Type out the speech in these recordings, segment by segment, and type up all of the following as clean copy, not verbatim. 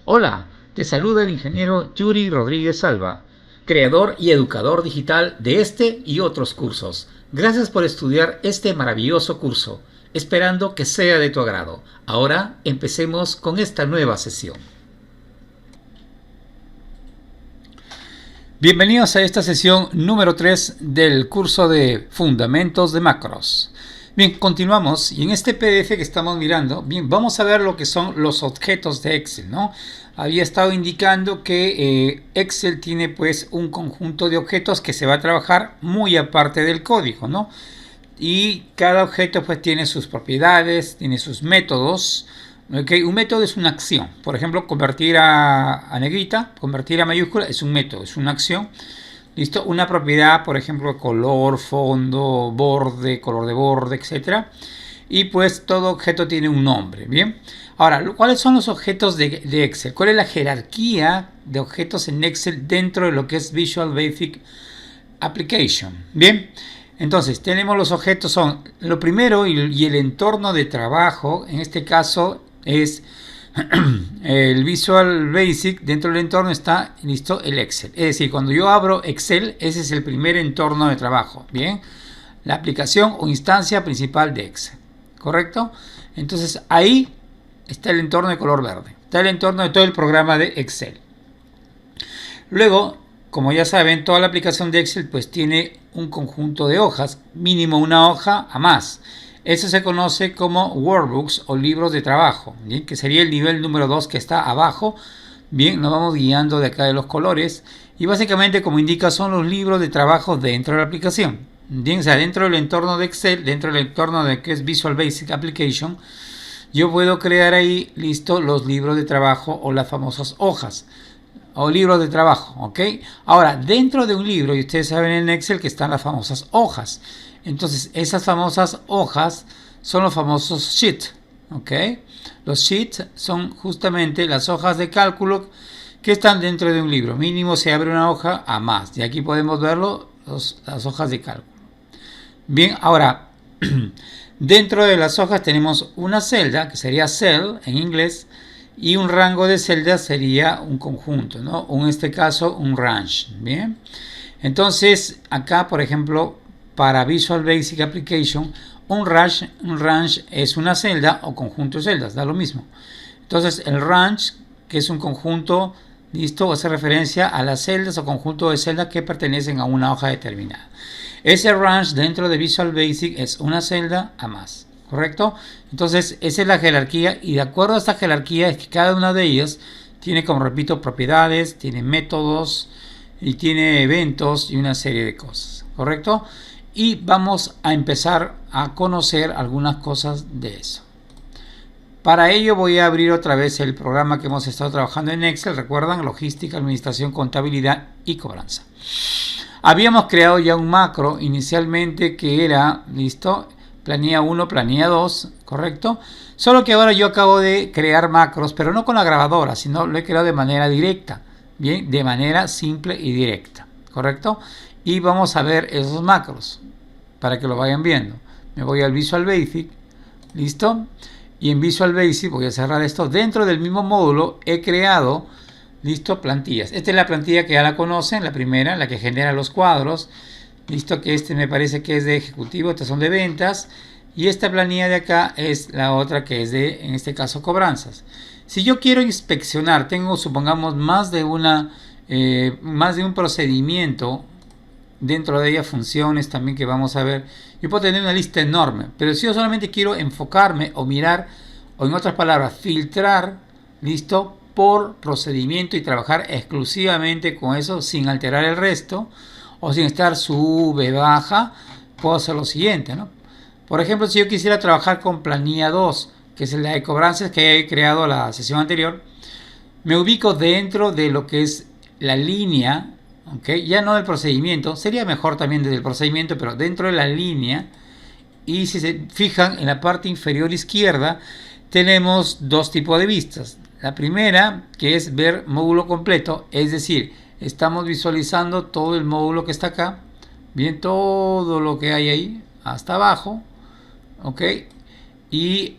Hola, te saluda el ingeniero Yuri Rodríguez Salva, creador y educador digital de este y otros cursos. Gracias por estudiar este maravilloso curso, esperando que sea de tu agrado. Ahora empecemos con esta nueva sesión. Bienvenidos a esta sesión número 3 del curso de Fundamentos de Macros. Bien, continuamos y en este PDF que estamos mirando, bien, vamos a ver lo que son los objetos de Excel, ¿no? Había estado indicando que Excel tiene pues un conjunto de objetos que se va a trabajar muy aparte del código, ¿no? Y cada objeto pues tiene sus propiedades, tiene sus métodos. ¿Okay? Un método es una acción. Por ejemplo, convertir a negrita, convertir a mayúscula es un método, es una acción. ¿Listo? Una propiedad, por ejemplo, color, fondo, borde, color de borde, etc. Y pues todo objeto tiene un nombre. Bien. Ahora, ¿cuáles son los objetos de Excel? ¿Cuál es la jerarquía de objetos en Excel dentro de lo que es Visual Basic Application? Bien. Entonces, tenemos los objetos, son lo primero y el entorno de trabajo. En este caso es el Visual Basic. Dentro del entorno está, listo, el Excel. Es decir, cuando yo abro Excel, ese es el primer entorno de trabajo. Bien, la aplicación o instancia principal de Excel. ¿Correcto? Entonces, ahí está el entorno de color verde. Está el entorno de todo el programa de Excel. Luego, como ya saben, toda la aplicación de Excel pues tiene un conjunto de hojas, mínimo una hoja a más. Eso se conoce como workbooks o libros de trabajo, ¿bien? Que sería el nivel número 2 que está abajo. Bien, nos vamos guiando de acá de los colores y básicamente, como indica, son los libros de trabajo dentro de la aplicación. Bien, o sea, dentro del entorno de Excel, dentro del entorno de que es Visual Basic Application, yo puedo crear ahí, listo, los libros de trabajo o las famosas hojas o libros de trabajo, ¿ok? Ahora, dentro de un libro, y ustedes saben en Excel que están las famosas hojas. Entonces, esas famosas hojas son los famosos sheets, ¿ok? Los sheets son justamente las hojas de cálculo que están dentro de un libro. Mínimo se abre una hoja a más. Y aquí podemos verlo, las hojas de cálculo. Bien, ahora, dentro de las hojas tenemos una celda, que sería cell en inglés, y un rango de celdas sería un conjunto, ¿no? O en este caso un range. Bien, entonces acá, por ejemplo, para Visual Basic Application, un range es una celda o conjunto de celdas, da lo mismo. Entonces el range, que es un conjunto, listo, hace referencia a las celdas o conjunto de celdas que pertenecen a una hoja determinada. Ese range dentro de Visual Basic es una celda a más. ¿Correcto? Entonces, esa es la jerarquía y de acuerdo a esta jerarquía es que cada una de ellas tiene, como repito, propiedades, tiene métodos y tiene eventos y una serie de cosas. ¿Correcto? Y vamos a empezar a conocer algunas cosas de eso. Para ello voy a abrir otra vez el programa que hemos estado trabajando en Excel. Recuerdan, logística, administración, contabilidad y cobranza. Habíamos creado ya un macro inicialmente que era, listo, planilla 1, planilla 2, ¿correcto? Solo que ahora yo acabo de crear macros, pero no con la grabadora, sino lo he creado de manera directa, bien, de manera simple y directa, ¿correcto? Y vamos a ver esos macros, para que lo vayan viendo. Me voy al Visual Basic, ¿listo? Y en Visual Basic, voy a cerrar esto, dentro del mismo módulo he creado, ¿listo? Plantillas. Esta es la plantilla que ya la conocen, la primera, la que genera los cuadros. Listo, que este me parece que es de ejecutivo, estas son de ventas. Y esta planilla de acá es la otra que es de, en este caso, cobranzas. Si yo quiero inspeccionar, tengo, supongamos, más de un procedimiento. Dentro de ella funciones también que vamos a ver. Yo puedo tener una lista enorme. Pero si yo solamente quiero enfocarme o mirar, o en otras palabras, filtrar, listo, por procedimiento y trabajar exclusivamente con eso sin alterar el resto, o sin estar sube, baja, puedo hacer lo siguiente, ¿no? Por ejemplo, si yo quisiera trabajar con planilla 2, que es la de cobranzas que he creado la sesión anterior, me ubico dentro de lo que es la línea, ¿okay? Ya no del procedimiento, sería mejor también desde el procedimiento, pero dentro de la línea, y si se fijan en la parte inferior izquierda, tenemos dos tipos de vistas. La primera, que es ver módulo completo, es decir, estamos visualizando todo el módulo que está acá, bien, todo lo que hay ahí hasta abajo, ok, y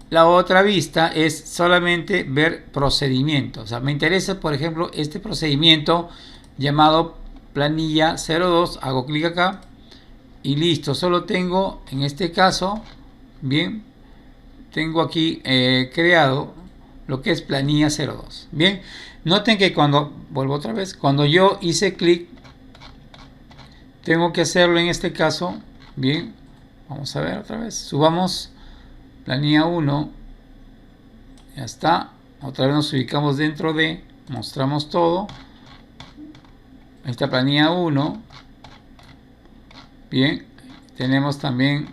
la otra vista es solamente ver procedimientos. O sea, me interesa, por ejemplo, este procedimiento llamado planilla 02. Hago clic acá y listo. Solo tengo, en este caso, bien, tengo aquí creado lo que es planilla 02. Bien, noten que cuando, vuelvo otra vez, cuando yo hice clic, tengo que hacerlo en este caso. Bien, vamos a ver otra vez. Subamos planilla 1. Ya está. Otra vez nos ubicamos dentro de, mostramos todo. Esta planilla 1. Bien, tenemos también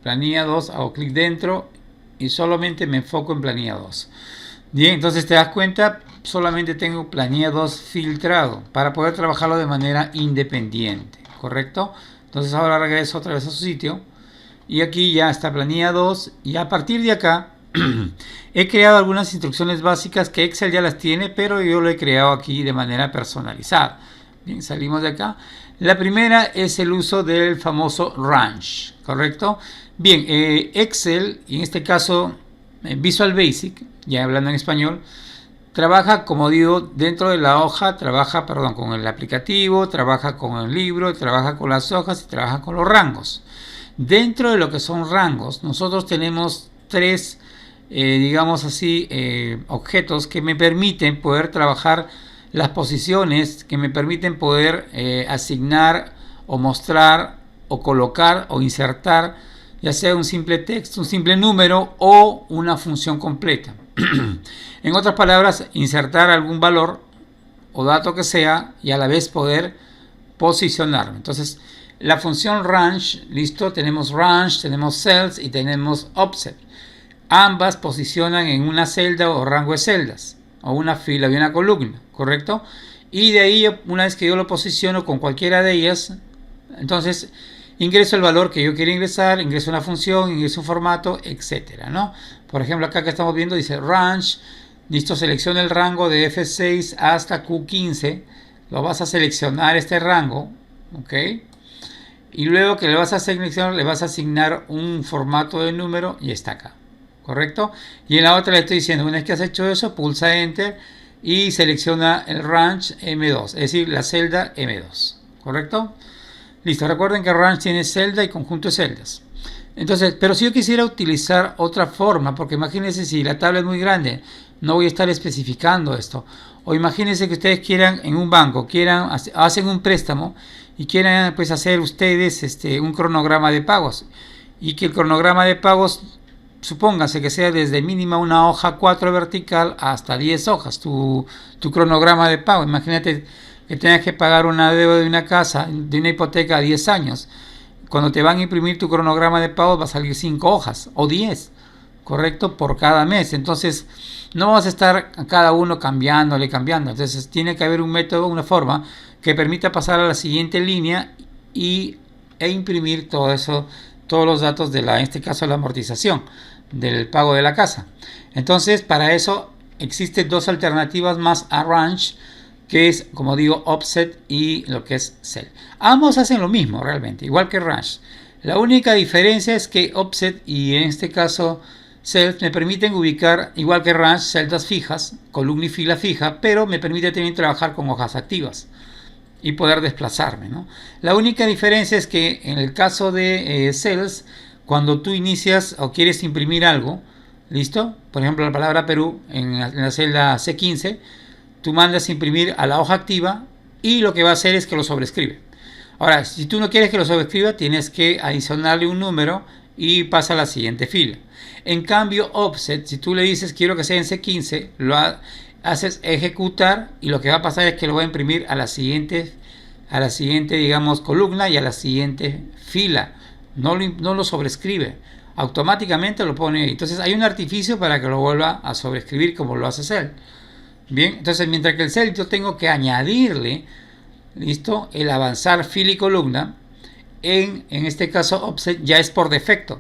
planilla 2. Hago clic dentro y solamente me enfoco en planilla 2. Bien, entonces te das cuenta, solamente tengo planilla 2 filtrado para poder trabajarlo de manera independiente, ¿correcto? Entonces ahora regreso otra vez a su sitio y aquí ya está planilla 2 y a partir de acá he creado algunas instrucciones básicas que Excel ya las tiene, pero yo lo he creado aquí de manera personalizada. Bien, salimos de acá. La primera es el uso del famoso range, ¿correcto? Bien, Excel, en este caso Visual Basic, ya hablando en español, trabaja, como digo, dentro de la hoja, trabaja, perdón, con el aplicativo, trabaja con el libro, trabaja con las hojas y trabaja con los rangos. Dentro de lo que son rangos, nosotros tenemos tres, digamos así, objetos que me permiten poder trabajar las posiciones, que me permiten poder asignar o mostrar o colocar o insertar, ya sea un simple texto, un simple número o una función completa. En otras palabras, insertar algún valor o dato que sea y a la vez poder posicionarlo. Entonces, la función range, listo, tenemos range, tenemos cells y tenemos offset. Ambas posicionan en una celda o rango de celdas, o una fila y una columna, ¿correcto? Y de ahí, una vez que yo lo posiciono con cualquiera de ellas, entonces ingreso el valor que yo quiero ingresar, ingreso una función, ingreso un formato, etcétera, ¿no? Por ejemplo, acá que estamos viendo dice range, listo, selecciona el rango de F6 hasta Q15, lo vas a seleccionar este rango, ¿ok? Y luego que le vas a seleccionar, le vas a asignar un formato de número y está acá, ¿correcto? Y en la otra le estoy diciendo, una vez que has hecho eso, pulsa Enter y selecciona el range M2, es decir, la celda M2, ¿correcto? Listo, recuerden que range tiene celda y conjunto de celdas. Entonces, pero si yo quisiera utilizar otra forma, porque imagínense si la tabla es muy grande, no voy a estar especificando esto. O imagínense que ustedes quieran en un banco, hacen un préstamo y quieran pues hacer ustedes un cronograma de pagos. Y que el cronograma de pagos, supóngase que sea desde mínima una hoja 4 vertical hasta 10 hojas, tu cronograma de pago. Imagínate que tengas que pagar una deuda de una casa, de una hipoteca a 10 años. Cuando te van a imprimir tu cronograma de pagos va a salir 5 hojas o 10, ¿correcto? Por cada mes. Entonces no vas a estar a cada uno cambiando. Entonces tiene que haber un método, una forma que permita pasar a la siguiente línea e imprimir todo eso, todos los datos en este caso la amortización del pago de la casa. Entonces para eso existen dos alternativas más a range, que es, como digo, offset y lo que es cell. Ambos hacen lo mismo realmente, igual que range. La única diferencia es que offset y en este caso cell me permiten ubicar, igual que range, celdas fijas, columna y fila fija, pero me permite también trabajar con hojas activas y poder desplazarme, ¿no? La única diferencia es que en el caso de cells, cuando tú inicias o quieres imprimir algo, ¿listo? Por ejemplo, la palabra Perú en la celda C15, tú mandas imprimir a la hoja activa y lo que va a hacer es que lo sobrescribe. Ahora, si tú no quieres que lo sobrescriba, tienes que adicionarle un número y pasa a la siguiente fila. En cambio, offset, si tú le dices quiero que sea en C15, lo haces ejecutar y lo que va a pasar es que lo va a imprimir a la siguiente, digamos, columna y a la siguiente fila. No lo sobrescribe. Automáticamente lo pone ahí. Entonces hay un artificio para que lo vuelva a sobrescribir como lo hace Cell. Bien, entonces mientras que el cell yo tengo que añadirle, listo, el avanzar fila y columna, en este caso offset ya es por defecto,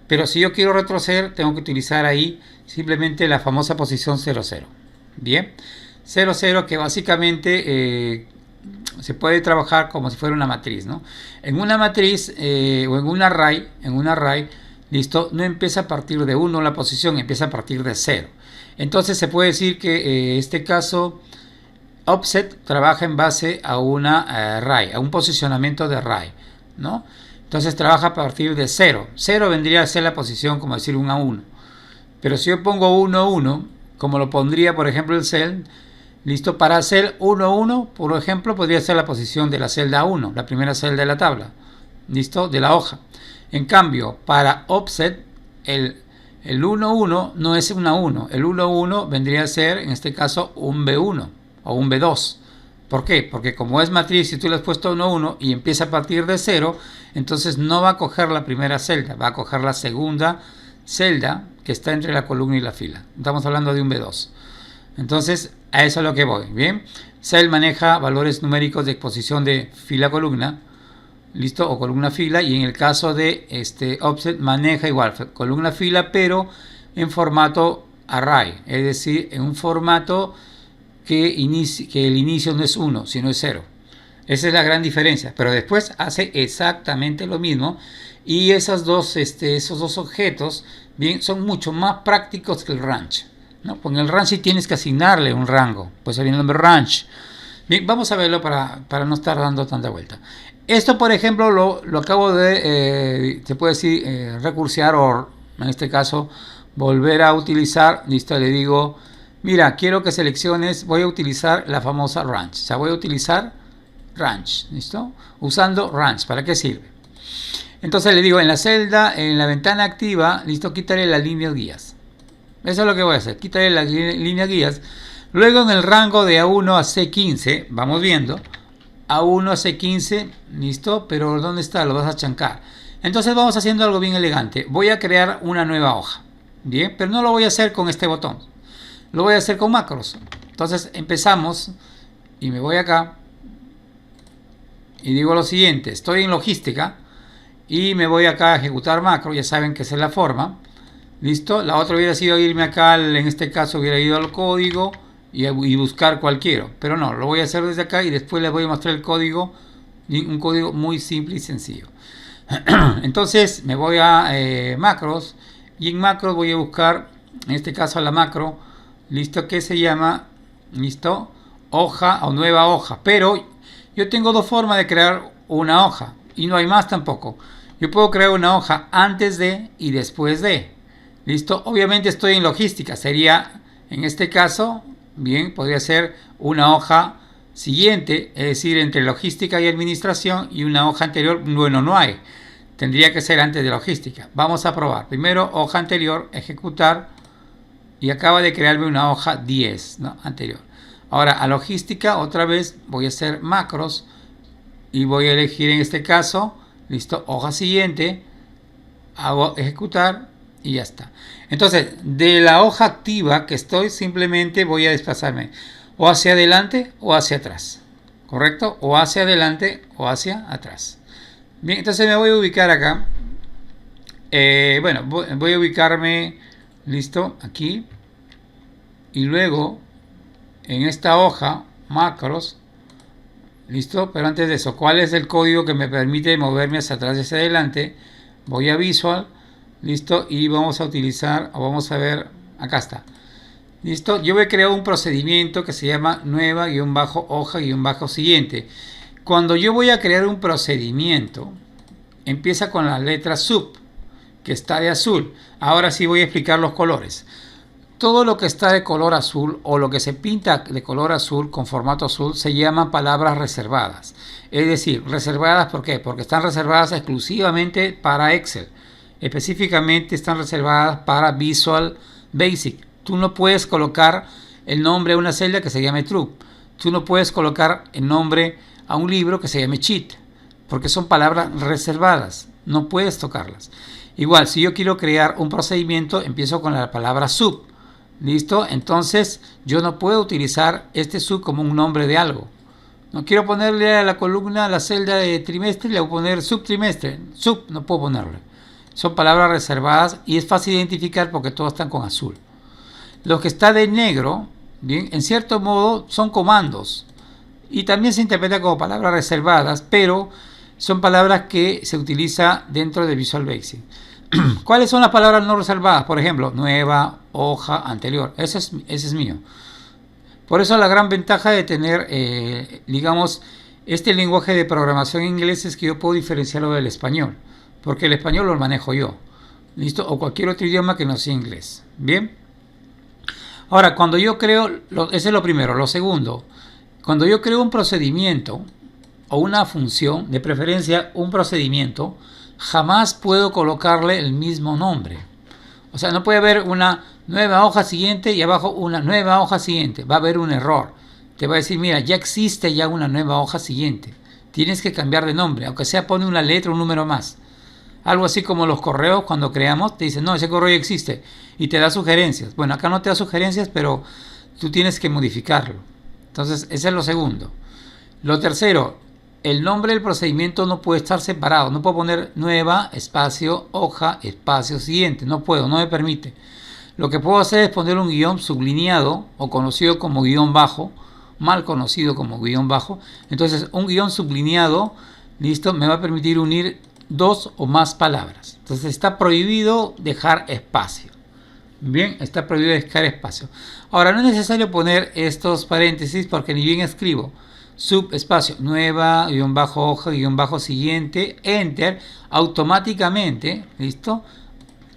pero si yo quiero retroceder tengo que utilizar ahí simplemente la famosa posición 00. Bien, 00 que básicamente se puede trabajar como si fuera una matriz, ¿no? En una matriz o en un array, ¿listo? No empieza a partir de 1 la posición, empieza a partir de 0. Entonces se puede decir que en este caso offset trabaja en base a una array, a un posicionamiento de array, ¿no? Entonces trabaja a partir de 0. 0 vendría a ser la posición, como decir, 1 a 1. Pero si yo pongo 1 a 1, como lo pondría por ejemplo el cell, listo, para hacer 1 a 1, por ejemplo, podría ser la posición de la celda 1, la primera celda de la tabla, listo, de la hoja. En cambio, para offset, el 1 a 1 no es 1 a 1. El 1 a 1 vendría a ser, en este caso, un B1 o un B2. ¿Por qué? Porque como es matriz y tú le has puesto 1 a 1 y empieza a partir de 0, entonces no va a coger la primera celda, va a coger la segunda celda que está entre la columna y la fila. Estamos hablando de un B2. Entonces, a eso es lo que voy. Bien, Cell maneja valores numéricos de exposición de fila-columna, listo, o columna-fila, y en el caso de offset maneja igual columna-fila, pero en formato array, es decir, en un formato que el inicio no es 1, sino es 0. Esa es la gran diferencia, pero después hace exactamente lo mismo, y esos dos objetos, bien, son mucho más prácticos que el range, ¿no? Con el range sí tienes que asignarle un rango, pues viene el nombre range. Bien, vamos a verlo para no estar dando tanta vuelta. Esto, por ejemplo, lo acabo de, se puede decir, recursear, o en este caso, volver a utilizar. Listo, le digo, mira, quiero que selecciones, voy a utilizar la famosa range. O sea, voy a utilizar range, ¿listo? Usando range, ¿para qué sirve? Entonces le digo, en la celda, en la ventana activa, listo, quítale las líneas guías. Eso es lo que voy a hacer, quítale las líneas guías. Luego en el rango de A1 a C15, vamos viendo, A1 a C15, listo, pero ¿dónde está? Lo vas a chancar. Entonces vamos haciendo algo bien elegante. Voy a crear una nueva hoja, bien, pero no lo voy a hacer con este botón. Lo voy a hacer con macros. Entonces empezamos y me voy acá y digo lo siguiente, estoy en logística y me voy acá a ejecutar macro, ya saben que esa es la forma. Listo, la otra hubiera sido irme acá, en este caso hubiera ido al código y buscar cualquiera, pero no, lo voy a hacer desde acá y después les voy a mostrar el código, un código muy simple y sencillo. Entonces me voy a macros, y en macros voy a buscar, en este caso la macro, listo, que se llama, listo, hoja o nueva hoja, pero yo tengo dos formas de crear una hoja y no hay más tampoco. Yo puedo crear una hoja antes de y después de. Listo, obviamente estoy en logística, sería en este caso, bien, podría ser una hoja siguiente, es decir, entre logística y administración, y una hoja anterior, bueno, no hay, tendría que ser antes de logística. Vamos a probar, primero hoja anterior, ejecutar, y acaba de crearme una hoja 10, ¿no? Anterior. Ahora a logística, otra vez voy a hacer macros, y voy a elegir en este caso, listo, hoja siguiente, hago ejecutar, y ya está. Entonces, de la hoja activa que estoy, simplemente voy a desplazarme o hacia adelante o hacia atrás. ¿Correcto? O hacia adelante o hacia atrás. Bien, entonces me voy a ubicar acá. Bueno, voy a ubicarme, listo, aquí. Y luego, en esta hoja, macros, listo. Pero antes de eso, ¿cuál es el código que me permite moverme hacia atrás y hacia adelante? Voy a Visual. Listo, y vamos a utilizar, o vamos a ver, acá está. Listo, yo he creado un procedimiento que se llama nueva-hoja-siguiente. Cuando yo voy a crear un procedimiento, empieza con la letra sub, que está de azul. Ahora sí voy a explicar los colores. Todo lo que está de color azul o lo que se pinta de color azul con formato azul se llaman palabras reservadas. Es decir, reservadas, ¿por qué? Porque están reservadas exclusivamente para Excel. Específicamente están reservadas para Visual Basic. Tú no puedes colocar el nombre a una celda que se llame True. Tú no puedes colocar el nombre a un libro que se llame Cheat, porque son palabras reservadas. No puedes tocarlas. Igual, si yo quiero crear un procedimiento, empiezo con la palabra sub. ¿Listo? Entonces, yo no puedo utilizar este sub como un nombre de algo. No quiero ponerle a la columna, a la celda de trimestre, le voy a poner subtrimestre. Sub, no puedo ponerle. Son palabras reservadas y es fácil identificar porque todos están con azul. Los que está de negro, bien, en cierto modo son comandos y también se interpreta como palabras reservadas, pero son palabras que se utilizan dentro de Visual Basic. ¿Cuáles son las palabras no reservadas? Por ejemplo, nueva, hoja, anterior. Ese es mío. Por eso la gran ventaja de tener, digamos, este lenguaje de programación en inglés es que yo puedo diferenciarlo del español. Porque el español lo manejo yo. ¿Listo? O cualquier otro idioma que no sea inglés. Bien. Ahora, cuando yo creo, ese es lo primero. Lo segundo, cuando yo creo un procedimiento o una función, de preferencia un procedimiento, jamás puedo colocarle el mismo nombre. O sea, no puede haber una nueva hoja siguiente y abajo una nueva hoja siguiente. Va a haber un error. Te va a decir, mira, ya existe ya una nueva hoja siguiente. Tienes que cambiar de nombre, aunque sea pone una letra o un número más. Algo así como los correos, cuando creamos, te dicen, no, ese correo ya existe. Y te da sugerencias. Bueno, acá no te da sugerencias, pero tú tienes que modificarlo. Entonces, ese es lo segundo. Lo tercero, el nombre del procedimiento no puede estar separado. No puedo poner nueva, espacio, hoja, espacio, siguiente. No puedo, no me permite. Lo que puedo hacer es poner un guión sublineado o conocido como guión bajo, mal conocido como guión bajo. Entonces, un guión sublineado, listo, me va a permitir unir dos o más palabras. Entonces, está prohibido dejar espacio. Bien, está prohibido dejar espacio. Ahora, no es necesario poner estos paréntesis porque ni bien escribo subespacio, nueva, guión bajo, hoja, guión bajo, siguiente, enter, automáticamente, ¿listo?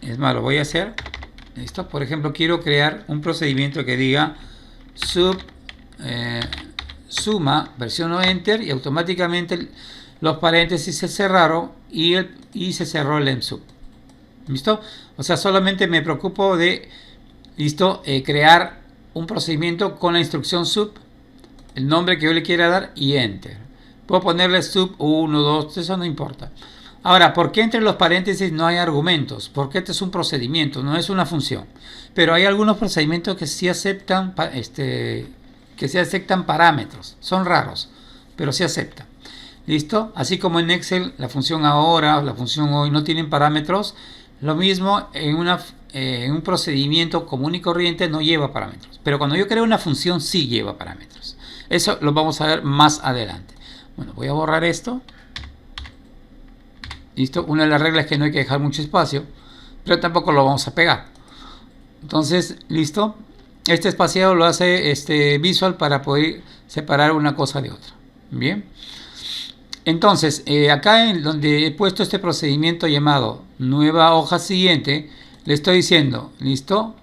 Es más, lo voy a hacer, ¿listo? Por ejemplo, quiero crear un procedimiento que diga suma, presiono enter y automáticamente los paréntesis se cerraron y se cerró el ensub. ¿Listo? O sea, solamente me preocupo de, ¿listo? Crear un procedimiento con la instrucción sub, el nombre que yo le quiera dar y enter. Puedo ponerle sub 1, 2, eso no importa. Ahora, ¿por qué entre los paréntesis no hay argumentos? Porque este es un procedimiento, no es una función. Pero hay algunos procedimientos que sí aceptan, parámetros. Son raros, pero sí aceptan. ¿Listo? Así como en Excel la función ahora, la función hoy no tienen parámetros, lo mismo en un procedimiento común y corriente no lleva parámetros. Pero cuando yo creo una función sí lleva parámetros. Eso lo vamos a ver más adelante. Bueno, voy a borrar esto. ¿Listo? Una de las reglas es que no hay que dejar mucho espacio, pero tampoco lo vamos a pegar. Entonces, ¿listo? Este espaciado lo hace Visual para poder separar una cosa de otra. Bien. Entonces, acá en donde he puesto este procedimiento llamado nueva hoja siguiente, le estoy diciendo, ¿listo?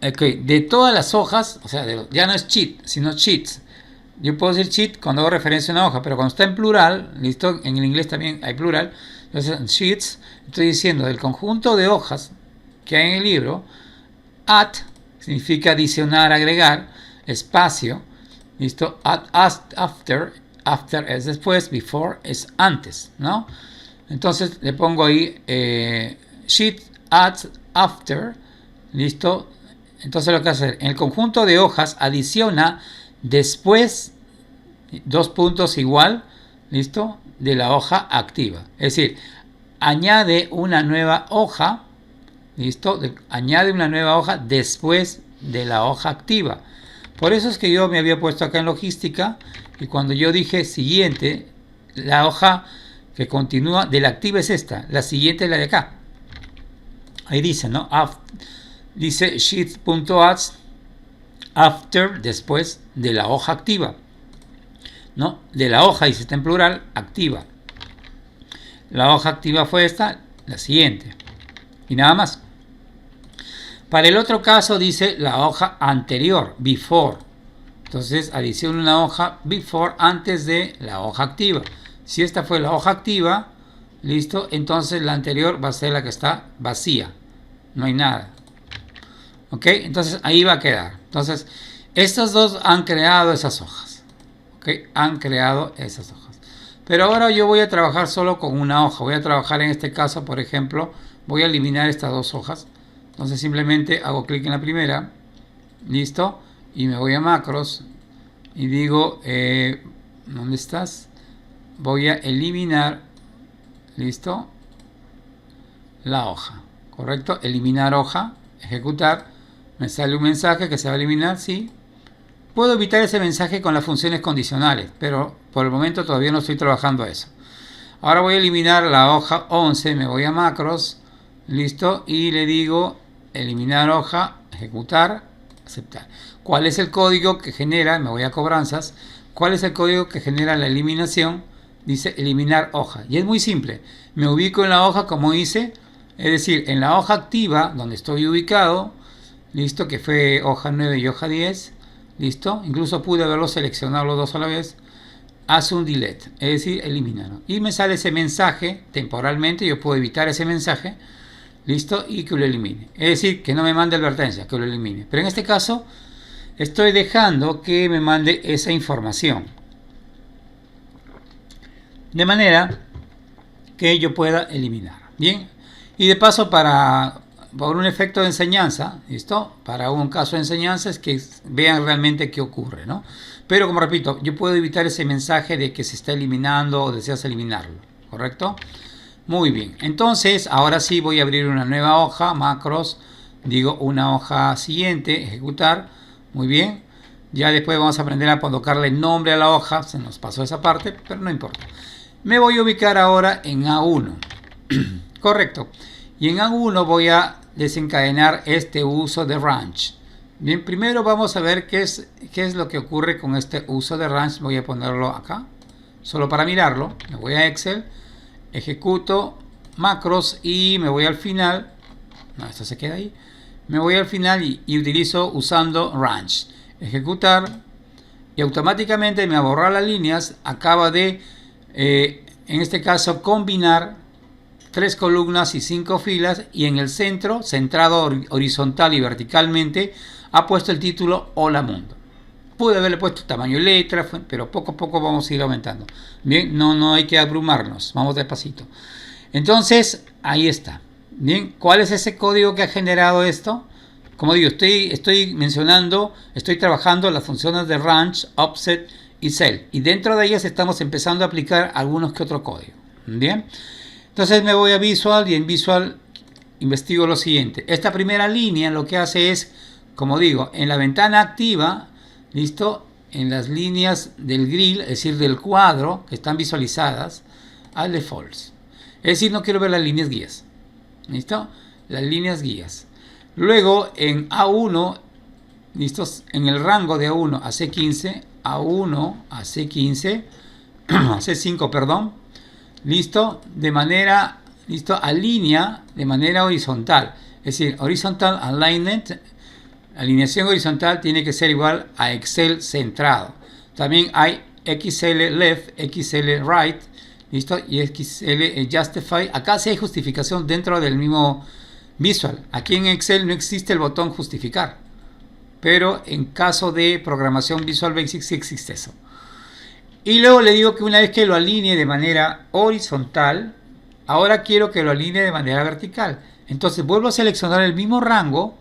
Ok, de todas las hojas, o sea, ya no es cheat, sino sheets. Yo puedo decir cheat cuando hago referencia a una hoja, pero cuando está en plural, ¿listo? En el inglés también hay plural. Entonces, en sheets, estoy diciendo del conjunto de hojas que hay en el libro, add significa adicionar, agregar, espacio, ¿listo? Add after es después, before es antes, ¿no? Entonces le pongo ahí sheet adds after, ¿listo? Entonces lo que hace en el conjunto de hojas adiciona después, dos puntos igual, ¿listo? De la hoja activa. Es decir, añade una nueva hoja, ¿listo? Añade una nueva hoja después de la hoja activa. Por eso es que yo me había puesto acá en logística y cuando yo dije siguiente, la hoja que continúa de la activa es esta, la siguiente es la de acá. Ahí dice, ¿no? Dice sheet.adds after, después de la hoja activa, ¿no? De la hoja, dice, está en plural, activa. La hoja activa fue esta, la siguiente. Y nada más. Para el otro caso dice la hoja anterior, before. Entonces adiciona una hoja before antes de la hoja activa. Si esta fue la hoja activa, listo, entonces la anterior va a ser la que está vacía. No hay nada. ¿Ok? Entonces ahí va a quedar. Entonces, estos dos han creado esas hojas. ¿Ok? Han creado esas hojas. Pero ahora yo voy a trabajar solo con una hoja. Voy a trabajar en este caso, por ejemplo, voy a eliminar estas dos hojas. Entonces simplemente hago clic en la primera. Listo. Y me voy a macros. Y digo, ¿dónde estás? Voy a eliminar. Listo. La hoja. ¿Correcto? Eliminar hoja. Ejecutar. Me sale un mensaje que se va a eliminar. Sí. Puedo evitar ese mensaje con las funciones condicionales. Pero por el momento todavía no estoy trabajando a eso. Ahora voy a eliminar la hoja 11, me voy a macros, listo, y le digo eliminar hoja, ejecutar, aceptar. ¿Cuál es el código que genera? Me voy a cobranzas. ¿Cuál es el código que genera la eliminación? Dice eliminar hoja. Y es muy simple. Me ubico en la hoja como hice, es decir, en la hoja activa donde estoy ubicado, listo, que fue hoja 9 y hoja 10, listo. Incluso pude haberlo seleccionado los dos a la vez. Hace un delete, es decir, elimínalo. Y me sale ese mensaje temporalmente, yo puedo evitar ese mensaje, listo, y que lo elimine. Es decir, que no me mande advertencia, que lo elimine. Pero en este caso, estoy dejando que me mande esa información. De manera que yo pueda eliminar. Bien. Y de paso, por un efecto de enseñanza, ¿listo? Para un caso de enseñanza es que vean realmente qué ocurre, ¿no? Pero como repito, yo puedo evitar ese mensaje de que se está eliminando o deseas eliminarlo, ¿correcto? Muy bien, entonces ahora sí voy a abrir una nueva hoja, macros, digo una hoja siguiente, ejecutar, muy bien. Ya después vamos a aprender a colocarle nombre a la hoja, se nos pasó esa parte, pero no importa. Me voy a ubicar ahora en A1, correcto. Y en A1 voy a desencadenar este uso de range. Bien, primero vamos a ver qué es lo que ocurre con este uso de range. Voy a ponerlo acá, solo para mirarlo. Me voy a Excel, ejecuto macros y me voy al final. No, esto se queda ahí. Me voy al final y utilizo usando range. Ejecutar y automáticamente me va a borrar las líneas. Acaba de, en este caso, combinar 3 columnas y 5 filas, y en el centro, centrado horizontal y verticalmente, ha puesto el título Hola Mundo. Pude haberle puesto tamaño y letra, pero poco a poco vamos a ir aumentando. Bien, no hay que abrumarnos, vamos despacito. Entonces, ahí está. Bien, ¿cuál es ese código que ha generado esto? Como digo, estoy trabajando las funciones de range, offset y cell, y dentro de ellas estamos empezando a aplicar algunos que otro código. Bien. Entonces me voy a Visual y en Visual investigo lo siguiente. Esta primera línea lo que hace es, como digo, en la ventana activa, listo, en las líneas del grill, es decir, del cuadro que están visualizadas, hazle false. Es decir, no quiero ver las líneas guías. ¿Listo? Las líneas guías. Luego en A1, listos, en el rango de A1 a C15, A1 a C15, a C5, perdón. Listo, alinea de manera horizontal, es decir, horizontal alignment, alineación horizontal tiene que ser igual a Excel centrado. También hay XL left, XL right, listo, y XL justify. Acá sí hay justificación dentro del mismo Visual. Aquí en Excel no existe el botón justificar, pero en caso de programación Visual Basic sí existe eso. Y luego le digo que una vez que lo alinee de manera horizontal, ahora quiero que lo alinee de manera vertical. Entonces vuelvo a seleccionar el mismo rango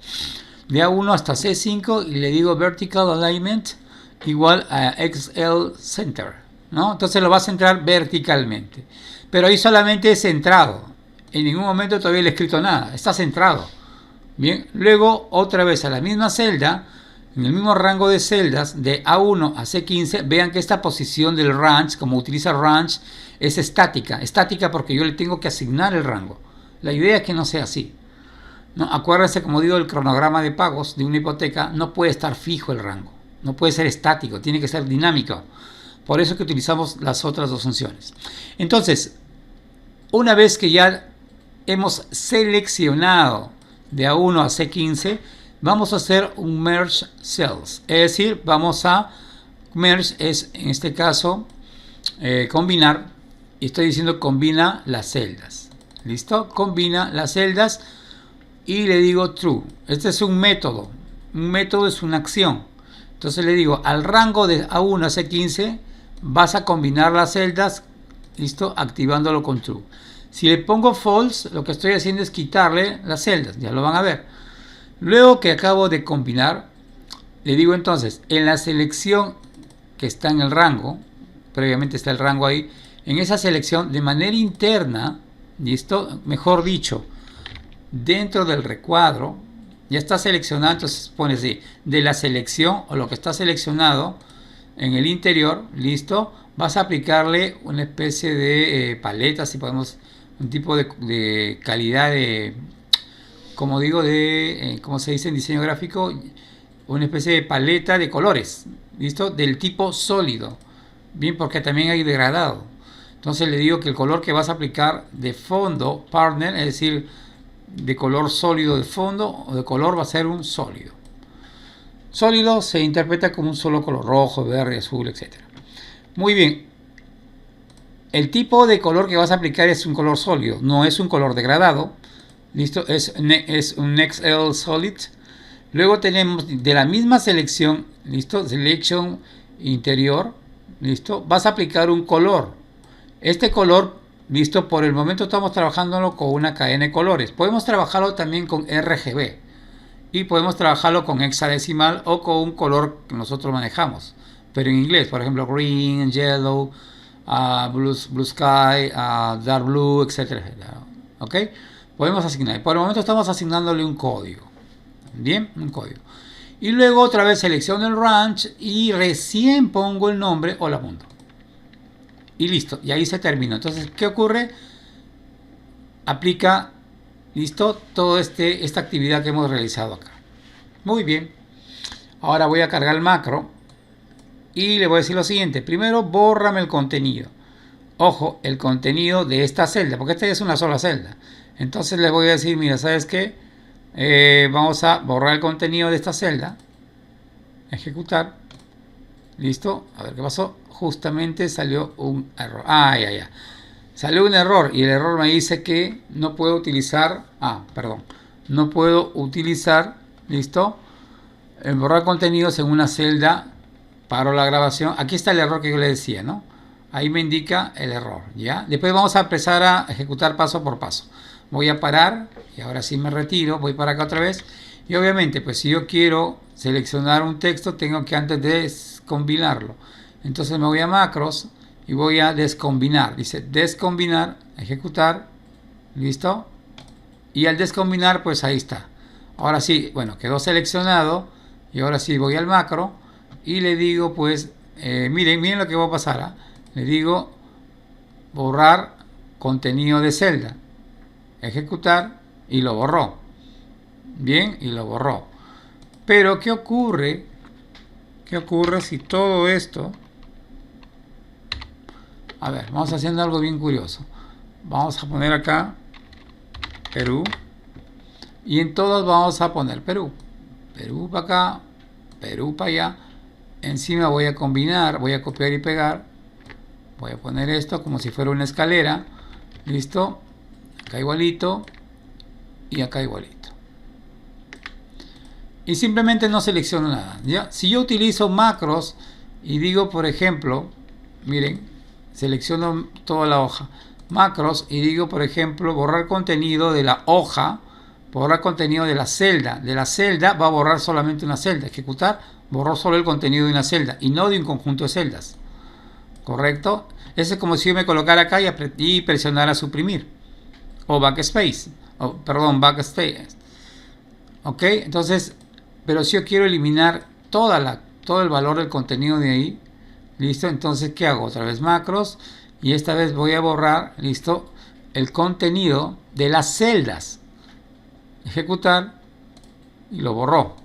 de A1 hasta C5 y le digo Vertical Alignment igual a XL Center, ¿no? Entonces lo va a centrar verticalmente. Pero ahí solamente es centrado. En ningún momento todavía le he escrito nada. Está centrado. Bien, luego otra vez a la misma celda, en el mismo rango de celdas de A1 a C15, vean que esta posición del range, como utiliza range, es estática. Estática porque yo le tengo que asignar el rango. La idea es que no sea así, ¿no? Acuérdense, como digo, el cronograma de pagos de una hipoteca no puede estar fijo el rango. No puede ser estático, tiene que ser dinámico. Por eso que utilizamos las otras dos funciones. Entonces, una vez que ya hemos seleccionado de A1 a C15, vamos a hacer un merge cells, es decir, vamos a merge, es en este caso combinar, y estoy diciendo combina las celdas, listo, combina las celdas y le digo true. Este es un método es una acción. Entonces le digo al rango de A1 a C15 vas a combinar las celdas, listo, activándolo con true. Si le pongo false, lo que estoy haciendo es quitarle las celdas, ya lo van a ver. Luego que acabo de combinar, le digo entonces, en la selección que está en el rango, previamente está el rango ahí, en esa selección de manera interna, ¿listo? Mejor dicho, dentro del recuadro, ya está seleccionado, entonces pone así, de la selección o lo que está seleccionado en el interior, ¿listo? vas a aplicarle una especie de paleta, si podemos, un tipo de calidad de, como digo, de, como se dice en diseño gráfico, una especie de paleta de colores, ¿listo? Del tipo sólido, bien, porque también hay degradado. Entonces le digo que el color que vas a aplicar de fondo, partner, es decir, de color sólido de fondo o de color, va a ser un sólido. Sólido se interpreta como un solo color, rojo, verde, azul, etc. Muy bien. El tipo de color que vas a aplicar es un color sólido, no es un color degradado. ¿Listo? Es un XL Solid. Luego tenemos de la misma selección, ¿listo? Selection interior, ¿listo? Vas a aplicar un color. Este color, ¿listo? Por el momento estamos trabajándolo con una cadena de colores. Podemos trabajarlo también con RGB. Y podemos trabajarlo con hexadecimal o con un color que nosotros manejamos. Pero en inglés, por ejemplo, green, yellow, blue sky, dark blue, etcétera, etcétera. ¿Ok? Podemos asignar. Por el momento estamos asignándole un código. Bien, un código. Y luego otra vez selecciono el range y recién pongo el nombre o la punto. Y listo, y ahí se terminó. Entonces, ¿qué ocurre? Aplica, listo, toda esta actividad que hemos realizado acá. Muy bien. Ahora voy a cargar el macro y le voy a decir lo siguiente. Primero, bórrame el contenido. Ojo, el contenido de esta celda, porque esta es una sola celda. Entonces les voy a decir, mira, ¿sabes qué? Vamos a borrar el contenido de esta celda. Ejecutar. Listo. A ver qué pasó. Justamente salió un error. Ya. Salió un error y el error me dice que no puedo utilizar. No puedo utilizar. Listo. Borrar contenidos en una celda. Paro la grabación. Aquí está el error que yo le decía, ¿no? Ahí me indica el error, ¿ya? Después vamos a empezar a ejecutar paso por paso. Voy a parar y ahora sí me retiro, voy para acá otra vez. Y obviamente, pues si yo quiero seleccionar un texto, tengo que antes descombinarlo. Entonces me voy a macros y voy a descombinar. Dice descombinar, ejecutar, listo. Y al descombinar, pues ahí está. Ahora sí, bueno, quedó seleccionado. Y ahora sí voy al macro y le digo, pues, miren lo que va a pasar. Le digo borrar contenido de celda. Ejecutar y lo borró. Bien, y lo borró. Pero ¿qué ocurre? ¿Qué ocurre si todo esto? A ver, vamos haciendo algo bien curioso. Vamos a poner acá Perú. Y en todos vamos a poner Perú. Perú para acá, Perú para allá. Encima voy a combinar, voy a copiar y pegar. Voy a poner esto como si fuera una escalera. Listo. Acá igualito y acá igualito. Y simplemente no selecciono nada, ¿ya? Si yo utilizo macros y digo, por ejemplo, miren, selecciono toda la hoja. Macros y digo, por ejemplo, borrar contenido de la hoja, borrar contenido de la celda. De la celda va a borrar solamente una celda. Ejecutar, borró solo el contenido de una celda y no de un conjunto de celdas. ¿Correcto? Eso es como si yo me colocara acá y presionara suprimir. O backspace, backspace. Ok, entonces, pero si yo quiero eliminar todo el valor del contenido de ahí, listo, entonces ¿qué hago? Otra vez macros y esta vez voy a borrar, listo, el contenido de las celdas. Ejecutar y lo borró,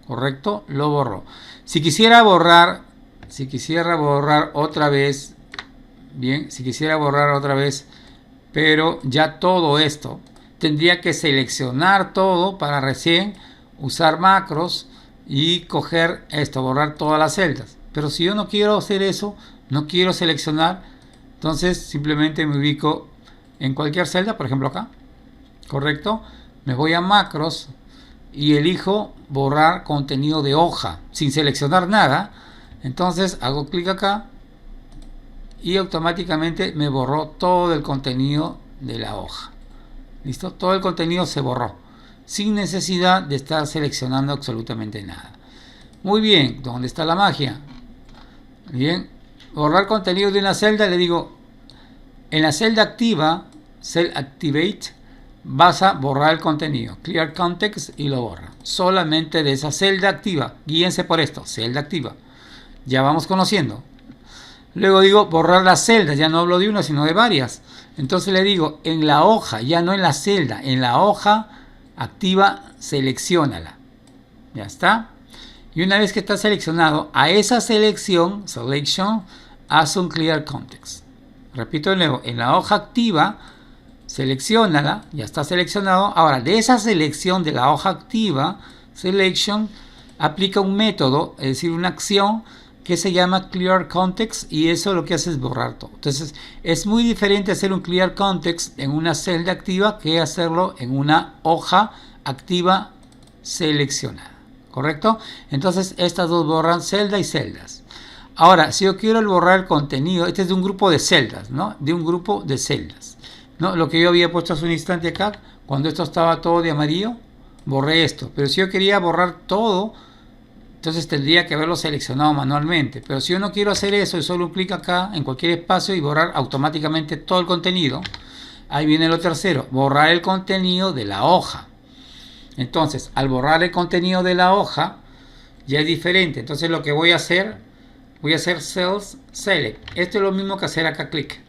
correcto, lo borró. Si quisiera borrar otra vez, bien, si quisiera borrar otra vez, pero ya todo esto tendría que seleccionar todo para recién usar macros y coger esto, borrar todas las celdas. Pero si yo no quiero hacer eso, no quiero seleccionar, entonces simplemente me ubico en cualquier celda, por ejemplo acá, correcto, me voy a macros y elijo borrar contenido de hoja sin seleccionar nada. Entonces hago clic acá y automáticamente me borró todo el contenido de la hoja. ¿Listo? Todo el contenido se borró sin necesidad de estar seleccionando absolutamente nada. Muy bien, ¿dónde está la magia? Bien, borrar contenido de una celda, le digo, en la celda activa, Cell Activate, vas a borrar el contenido, Clear Context, y lo borra. Solamente de esa celda activa. Guíense por esto, celda activa. Ya vamos conociendo. Luego digo borrar las celdas, ya no hablo de una sino de varias. Entonces le digo en la hoja, ya no en la celda, en la hoja activa selecciónala. Ya está. Y una vez que está seleccionado, a esa selección, selection, haz un clear context. Repito de nuevo, en la hoja activa, selecciónala, ya está seleccionado. Ahora, de esa selección de la hoja activa, selection, aplica un método, es decir, una acción que se llama clear context, y eso lo que hace es borrar todo. Entonces, es muy diferente hacer un clear context en una celda activa que hacerlo en una hoja activa seleccionada. ¿Correcto? Entonces, estas dos borran celda y celdas. Ahora, si yo quiero borrar el contenido, este es de un grupo de celdas, ¿no? De un grupo de celdas, ¿no? Lo que yo había puesto hace un instante acá, cuando esto estaba todo de amarillo, borré esto. Pero si yo quería borrar todo, entonces tendría que haberlo seleccionado manualmente. Pero si yo no quiero hacer eso y solo un clic acá en cualquier espacio y borrar automáticamente todo el contenido, ahí viene lo tercero, borrar el contenido de la hoja. Entonces, al borrar el contenido de la hoja, ya es diferente. Entonces lo que voy a hacer Cells Select. Esto es lo mismo que hacer acá clic.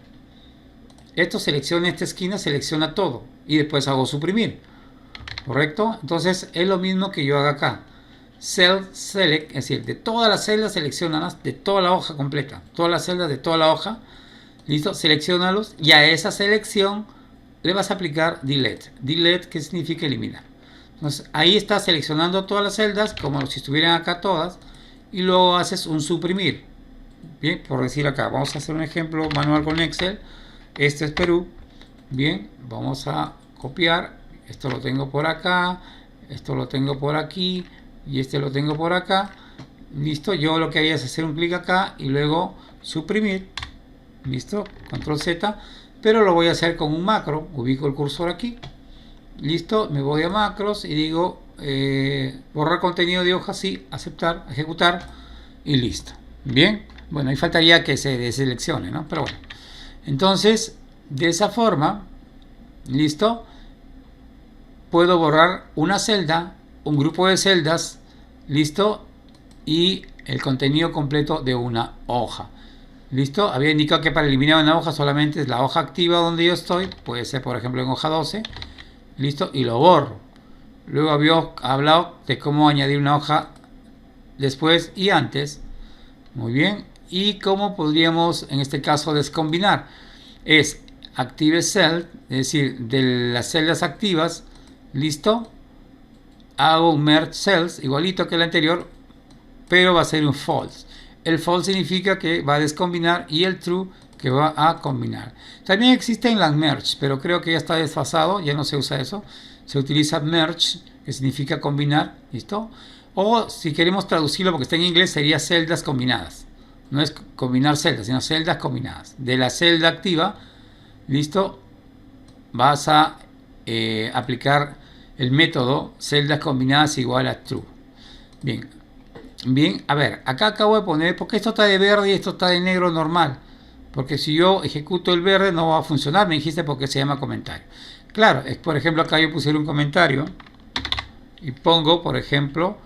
Esto selecciona esta esquina, selecciona todo. Y después hago suprimir. ¿Correcto? Entonces es lo mismo que yo haga acá. Cell Select, es decir, de todas las celdas seleccionalas, de toda la hoja completa. Todas las celdas de toda la hoja. ¿Listo? Seleccionalos. Y a esa selección le vas a aplicar Delete. Delete, que significa eliminar. Entonces ahí está seleccionando todas las celdas, como si estuvieran acá todas. Y luego haces un suprimir. Bien, por decir acá, vamos a hacer un ejemplo manual con Excel. Este es Perú. Bien, vamos a copiar. Esto lo tengo por acá, esto lo tengo por aquí y este lo tengo por acá. Listo, yo lo que haría es hacer un clic acá y luego suprimir. Listo, control Z, pero lo voy a hacer con un macro. Ubico el cursor aquí. Listo, me voy a macros y digo borrar contenido de hoja, sí, aceptar, ejecutar y listo. Bien, bueno, ahí faltaría que se deseleccione, ¿no? Pero bueno, entonces de esa forma, listo, puedo borrar una celda, un grupo de celdas, listo, y el contenido completo de una hoja. Listo, había indicado que para eliminar una hoja solamente es la hoja activa donde yo estoy, puede ser por ejemplo en hoja 12, listo, y lo borro. Luego había hablado de cómo añadir una hoja después y antes. Muy bien. Y cómo podríamos en este caso descombinar. Es Active Cell, es decir, de las celdas activas. Listo. Hago un Merge Cells, igualito que el anterior, pero va a ser un False. El False significa que va a descombinar y el True que va a combinar. También existen las Merge, pero creo que ya está desfasado, ya no se usa eso. Se utiliza Merge, que significa combinar, ¿listo? O si queremos traducirlo, porque está en inglés, sería celdas combinadas. No es combinar celdas, sino celdas combinadas. De la celda activa, ¿listo? Vas a aplicar el método celdas combinadas igual a true. Bien, bien, a ver, acá acabo de poner, porque esto está de verde y esto está de negro normal. Porque si yo ejecuto el verde no va a funcionar, me dijiste porque se llama comentario. Claro, por ejemplo acá yo pusiera un comentario y pongo, por ejemplo,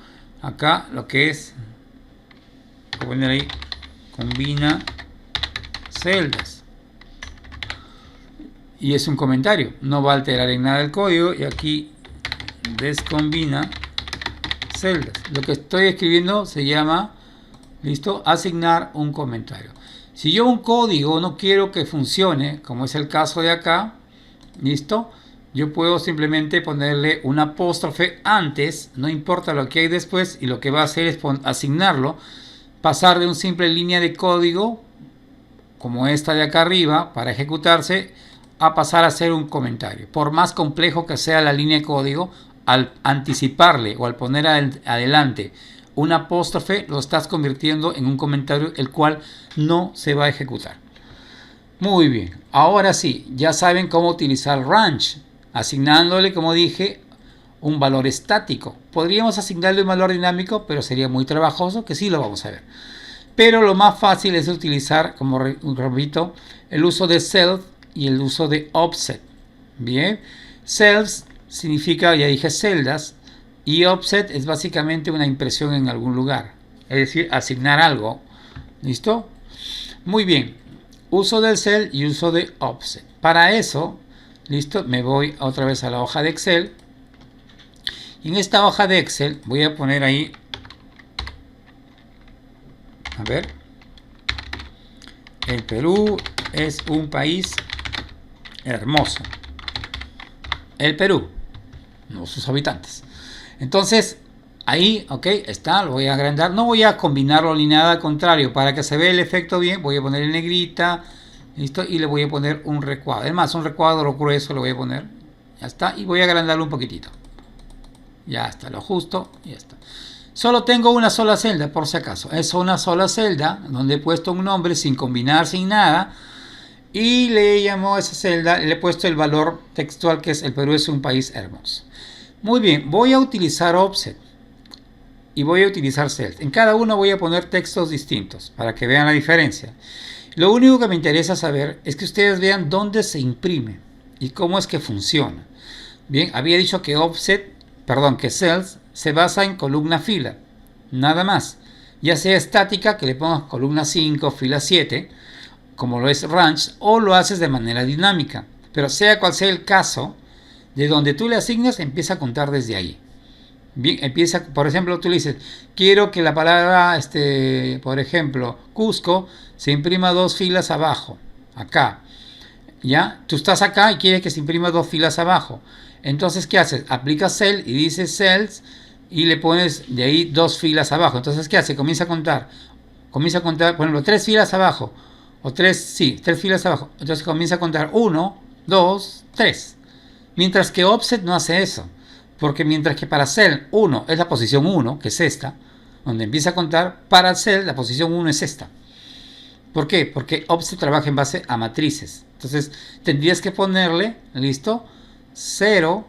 acá lo que es, voy a poner ahí, combina celdas. Y es un comentario, no va a alterar en nada el código. Y aquí descombina celdas. Lo que estoy escribiendo se llama, listo, asignar un comentario. Si yo un código no quiero que funcione, como es el caso de acá, listo, yo puedo simplemente ponerle un apóstrofe antes, no importa lo que hay después, y lo que va a hacer es asignarlo, pasar de una simple línea de código, como esta de acá arriba, para ejecutarse, a pasar a ser un comentario. Por más complejo que sea la línea de código, al anticiparle o al poner adelante un apóstrofe, lo estás convirtiendo en un comentario el cual no se va a ejecutar. Muy bien, ahora sí, ya saben cómo utilizar range, asignándole, como dije, un valor estático. Podríamos asignarle un valor dinámico, pero sería muy trabajoso, que sí lo vamos a ver. Pero lo más fácil es utilizar, como repito, el uso de self y el uso de offset. Bien, cells significa, ya dije, celdas, y offset es básicamente una impresión en algún lugar, es decir, asignar algo. ¿Listo? Muy bien, uso del cell y uso de offset. Para eso, listo, me voy otra vez a la hoja de Excel. Y en esta hoja de Excel voy a poner ahí, a ver, el Perú es un país hermoso. El Perú, no sus habitantes. Entonces, ahí, ok, está, lo voy a agrandar. No voy a combinarlo ni nada, al contrario, para que se vea el efecto bien, voy a poner en negrita, listo, y le voy a poner un recuadro. Es más, un recuadro grueso le voy a poner. Ya está, y voy a agrandarlo un poquitito. Ya está, lo justo, ya está. Solo tengo una sola celda, por si acaso. Es una sola celda, donde he puesto un nombre sin combinar, sin nada. Y le llamo a esa celda, le he puesto el valor textual que es: el Perú es un país hermoso. Muy bien, voy a utilizar offset y voy a utilizar cells. En cada uno voy a poner textos distintos para que vean la diferencia. Lo único que me interesa saber es que ustedes vean dónde se imprime y cómo es que funciona. Bien, había dicho que que cells se basa en columna fila, nada más. Ya sea estática, que le pongas columna 5, fila 7, como lo es Ranch, o lo haces de manera dinámica. Pero sea cual sea el caso, de donde tú le asignas, empieza a contar desde ahí. Bien, empieza, por ejemplo, tú le dices, quiero que la palabra, por ejemplo, Cusco, se imprima 2 filas abajo, acá. ¿Ya? Tú estás acá y quieres que se imprima 2 filas abajo. Entonces, ¿qué haces? Aplicas cell y dices cells y le pones de ahí 2 filas abajo. Entonces, ¿qué hace? Comienza a contar, por ejemplo, 3 filas abajo. O 3 filas abajo. Entonces comienza a contar 1, 2, 3. Mientras que offset no hace eso. Porque mientras que para cell 1 es la posición 1, que es esta, donde empieza a contar, para cell la posición 1 es esta. ¿Por qué? Porque offset trabaja en base a matrices. Entonces tendrías que ponerle, listo, 0,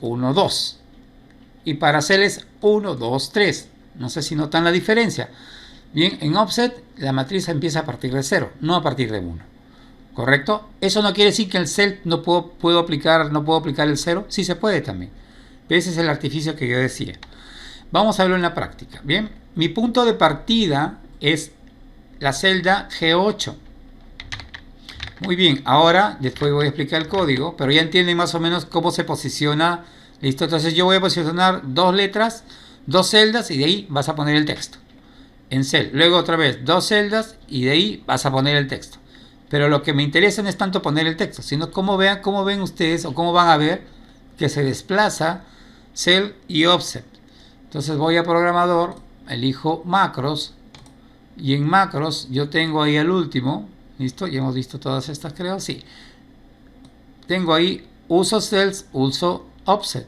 1, 2. Y para cell es 1, 2, 3. No sé si notan la diferencia. Bien, en offset la matriz empieza a partir de 0, no a partir de 1. ¿Correcto? Eso no quiere decir que el cell no puedo aplicar el 0. Sí se puede también. Ese es el artificio que yo decía. Vamos a verlo en la práctica. Bien, mi punto de partida es la celda G8. Muy bien, ahora después voy a explicar el código, pero ya entienden más o menos cómo se posiciona. Listo, entonces yo voy a posicionar 2 letras, 2 celdas y de ahí vas a poner el texto. En cell, luego otra vez 2 celdas y de ahí vas a poner el texto. Pero lo que me interesa no es tanto poner el texto, sino cómo ven ustedes o cómo van a ver que se desplaza cell y offset. Entonces voy a programador, elijo macros y en macros yo tengo ahí al último, listo, ya hemos visto todas estas, creo, sí. Tengo ahí uso cells, uso offset,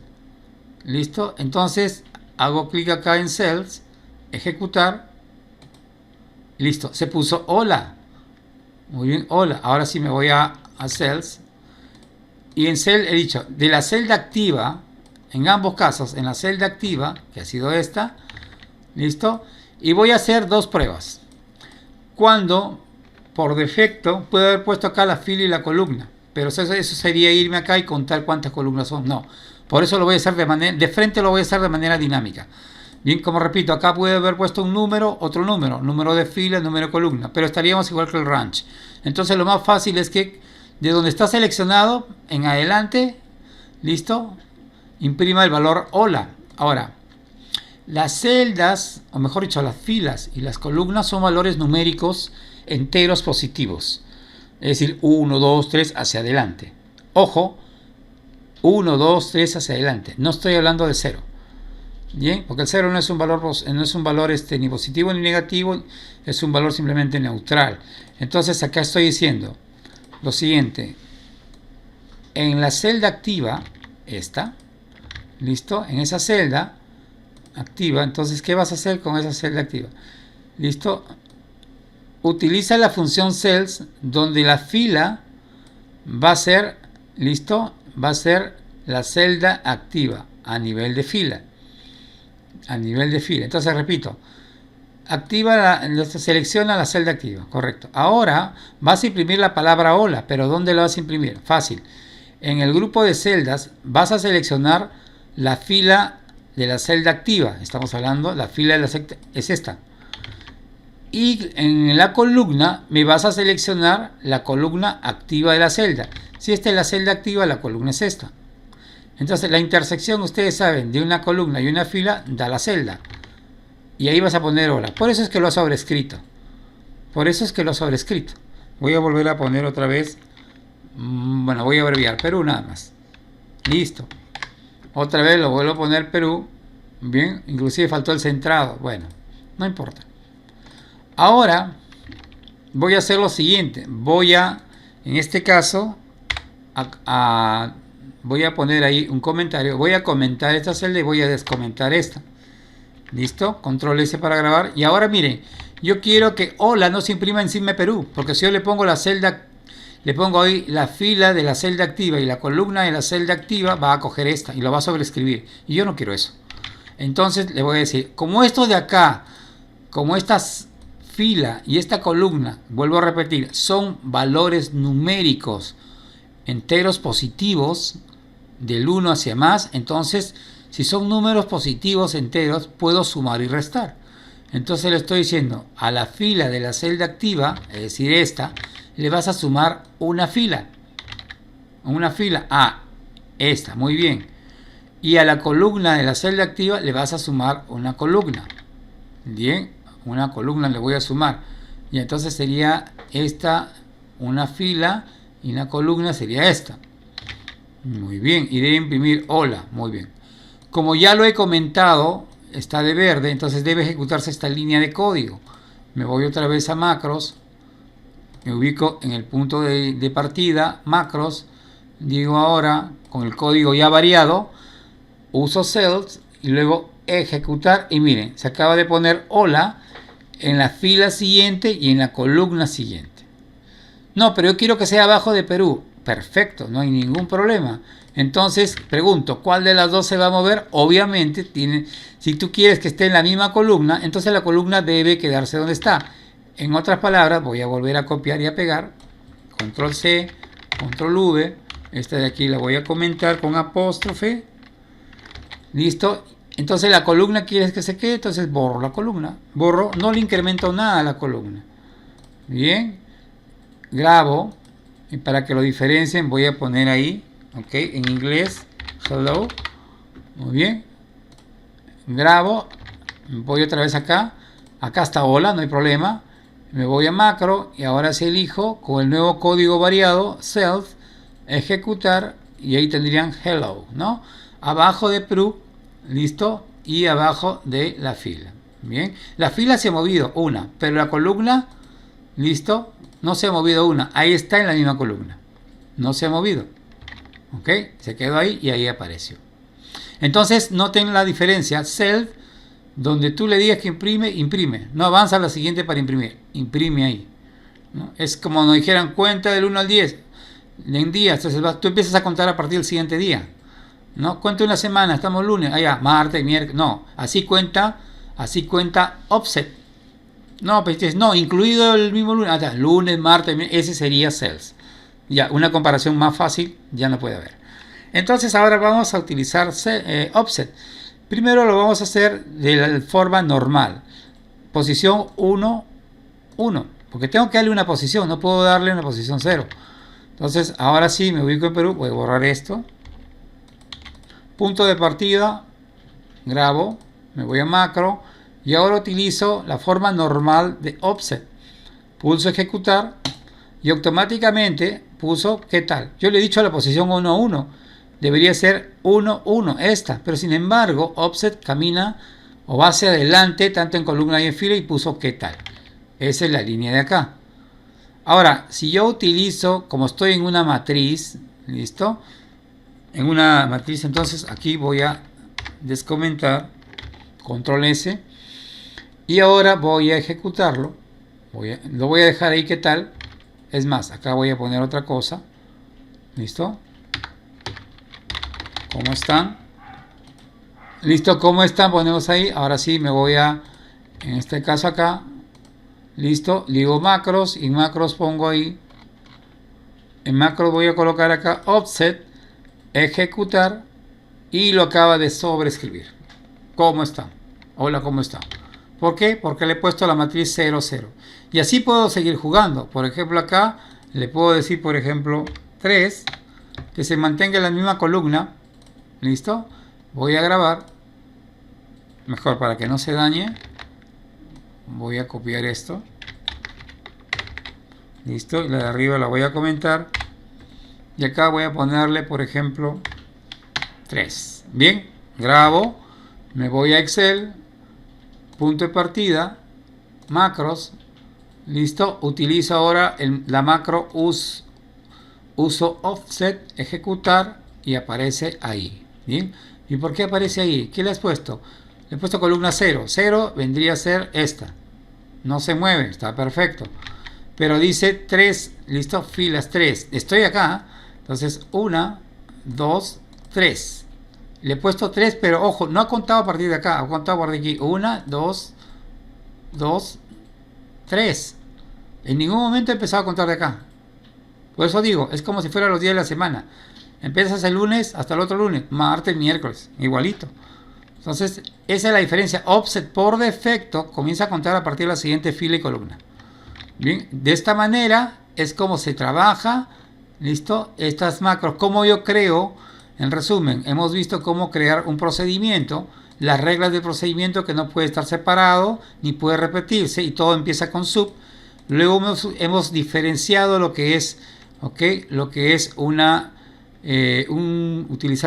listo. Entonces hago clic acá en cells, ejecutar. Listo, se puso hola. Muy bien, hola. Ahora sí me voy a cells. Y en cell he dicho, de la celda activa, en ambos casos, en la celda activa, que ha sido esta, listo. Y voy a hacer 2 pruebas. Cuando, por defecto, puedo haber puesto acá la fila y la columna. Pero eso sería irme acá y contar cuántas columnas son. No, por eso lo voy a hacer de frente lo voy a hacer de manera dinámica. Bien, como repito, acá puede haber puesto un número, otro número de fila, número de columna, pero estaríamos igual que el ranch. Entonces lo más fácil es que de donde está seleccionado, en adelante, listo, imprima el valor hola. Ahora, las celdas, o mejor dicho, las filas y las columnas son valores numéricos enteros positivos. Es decir, 1, 2, 3 hacia adelante. Ojo, 1, 2, 3 hacia adelante. No estoy hablando de 0. Bien, porque el 0 no es un valor, ni positivo ni negativo, es un valor simplemente neutral. Entonces acá estoy diciendo lo siguiente: en la celda activa, esta, listo, en esa celda activa, entonces ¿qué vas a hacer con esa celda activa? Listo, utiliza la función cells, donde la fila va a ser, listo, va a ser la celda activa a nivel de fila. Entonces repito, selecciona la celda activa, correcto. Ahora vas a imprimir la palabra hola, pero ¿dónde la vas a imprimir? Fácil. En el grupo de celdas vas a seleccionar la fila de la celda activa. Estamos hablando, la fila de la celda es esta. Y en la columna me vas a seleccionar la columna activa de la celda. Si esta es la celda activa, la columna es esta. Entonces la intersección, ustedes saben, de una columna y una fila da la celda. Y ahí vas a poner hola. Por eso es que lo he sobrescrito. Por eso es que lo he sobrescrito. Voy a volver a poner otra vez. Bueno, voy a abreviar Perú nada más. Listo. Otra vez lo vuelvo a poner Perú. Bien, inclusive faltó el centrado. Bueno, no importa. Ahora voy a hacer lo siguiente. Voy a, en este caso, voy a poner ahí un comentario. Voy a comentar esta celda y voy a descomentar esta. Listo, control S para grabar. Y ahora miren, yo quiero que hola no se imprima encima de Perú, porque si yo le pongo la celda, le pongo ahí la fila de la celda activa y la columna de la celda activa, va a coger esta y lo va a sobreescribir. Y yo no quiero eso. Entonces le voy a decir, como esto de acá, como esta fila y esta columna, vuelvo a repetir, son valores numéricos enteros positivos del 1 hacia más, entonces si son números positivos enteros, puedo sumar y restar. Entonces le estoy diciendo, a la fila de la celda activa, es decir, esta, le vas a sumar una fila. Una fila a esta, muy bien. Y a la columna de la celda activa le vas a sumar una columna. Bien, una columna le voy a sumar. Y entonces sería esta, una fila, y una columna sería esta. Muy bien, y debe imprimir hola, muy bien. Como ya lo he comentado, está de verde, entonces debe ejecutarse esta línea de código. Me voy otra vez a macros, me ubico en el punto de partida, macros, digo ahora, con el código ya variado, uso cells y luego ejecutar, y miren, se acaba de poner hola en la fila siguiente y en la columna siguiente. No, pero yo quiero que sea abajo de Perú. Perfecto, no hay ningún problema. Entonces, pregunto, ¿cuál de las dos se va a mover? Obviamente, si tú quieres que esté en la misma columna, entonces la columna debe quedarse donde está. En otras palabras, voy a volver a copiar y a pegar. Control C, Control V. Esta de aquí la voy a comentar con apóstrofe. Listo. Entonces la columna quieres que se quede, entonces borro la columna. Borro, no le incremento nada a la columna. Bien. Grabo. Y para que lo diferencien voy a poner ahí, ok, en inglés, hello, muy bien, grabo, voy otra vez acá está hola, no hay problema, me voy a macro y ahora sí elijo con el nuevo código variado, self, ejecutar y ahí tendrían hello, ¿no? Abajo de Perú, listo, y abajo de la fila, bien, la fila se ha movido una, pero la columna, listo, no se ha movido una, ahí está en la misma columna, no se ha movido, ok, se quedó ahí y ahí apareció. Entonces noten la diferencia, self, donde tú le digas que imprime, imprime, no avanza a la siguiente para imprimir, imprime ahí, ¿no? Es como nos dijeran cuenta del 1 al 10 en días, entonces tú empiezas a contar a partir del siguiente día, ¿no? Cuenta una semana, estamos lunes, allá, martes, miércoles, no, así cuenta offset. No, pues no, incluido el mismo lunes, lunes, martes, ese sería cells. Ya, una comparación más fácil ya no puede haber. Entonces ahora vamos a utilizar offset. Primero lo vamos a hacer de la forma normal. Posición 1, 1. Porque tengo que darle una posición, no puedo darle una posición 0. Entonces ahora sí me ubico en Perú, voy a borrar esto. Punto de partida, grabo, me voy a macro. Y ahora utilizo la forma normal de offset. Pulso ejecutar y automáticamente puso ¿qué tal? Yo le he dicho a la posición 1, 1. Debería ser 1, 1 esta. Pero sin embargo, offset camina o va hacia adelante tanto en columna y en fila y puso ¿qué tal? Esa es la línea de acá. Ahora, si yo utilizo, como estoy en una matriz, ¿listo? En una matriz, entonces aquí voy a descomentar, control S. Y ahora voy a ejecutarlo. Lo voy a dejar ahí, ¿qué tal? Es más, acá voy a poner otra cosa. ¿Listo? ¿Cómo están? ¿Listo? ¿Cómo están? Ponemos ahí. Ahora sí me voy a, en este caso acá. ¿Listo? Digo macros y en macros pongo ahí. En macros voy a colocar acá offset, ejecutar y lo acaba de sobreescribir. ¿Cómo están? Hola, ¿cómo están? ¿Por qué? Porque le he puesto la matriz 0, 0. Y así puedo seguir jugando. Por ejemplo, acá le puedo decir, por ejemplo, 3, que se mantenga en la misma columna. ¿Listo? Voy a grabar. Mejor para que no se dañe. Voy a copiar esto. ¿Listo? Y la de arriba la voy a comentar. Y acá voy a ponerle, por ejemplo, 3. Bien, grabo. Me voy a Excel. Punto de partida. Macros. Listo. Utilizo ahora la macro uso offset, ejecutar, y aparece ahí. Bien. ¿Y por qué aparece ahí? ¿Qué le has puesto? Le he puesto columna 0. 0 vendría a ser esta. No se mueve, está perfecto. Pero dice 3, listo, filas 3. Estoy acá. Entonces 1, 2, 3. Le he puesto 3, pero ojo, no ha contado a partir de acá. Ha contado a partir de aquí. 1, 2, 3. En ningún momento he empezado a contar de acá. Por eso digo, es como si fuera los días de la semana. Empiezas el lunes hasta el otro lunes. Martes, miércoles. Igualito. Entonces, esa es la diferencia. Offset por defecto comienza a contar a partir de la siguiente fila y columna. Bien, de esta manera es como se trabaja. ¿Listo? Estas macros, como yo creo. En resumen, hemos visto cómo crear un procedimiento, las reglas del procedimiento, que no puede estar separado ni puede repetirse, y todo empieza con sub. Luego hemos diferenciado lo que es, lo que es utilizar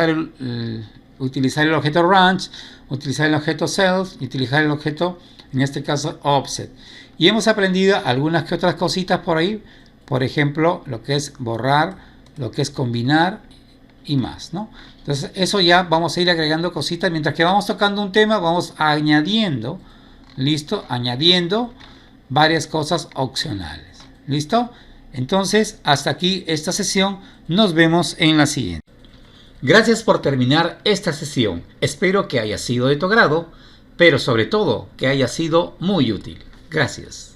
el objeto range, utilizar el objeto self y utilizar el objeto, en este caso, offset. Y hemos aprendido algunas que otras cositas por ahí, por ejemplo, lo que es borrar, lo que es combinar y más, ¿no? Entonces eso ya vamos a ir agregando cositas mientras que vamos tocando un tema, vamos añadiendo, listo, añadiendo varias cosas opcionales, listo. Entonces hasta aquí esta sesión, nos vemos en la siguiente. Gracias por terminar esta sesión, espero que haya sido de tu agrado, pero sobre todo que haya sido muy útil. Gracias.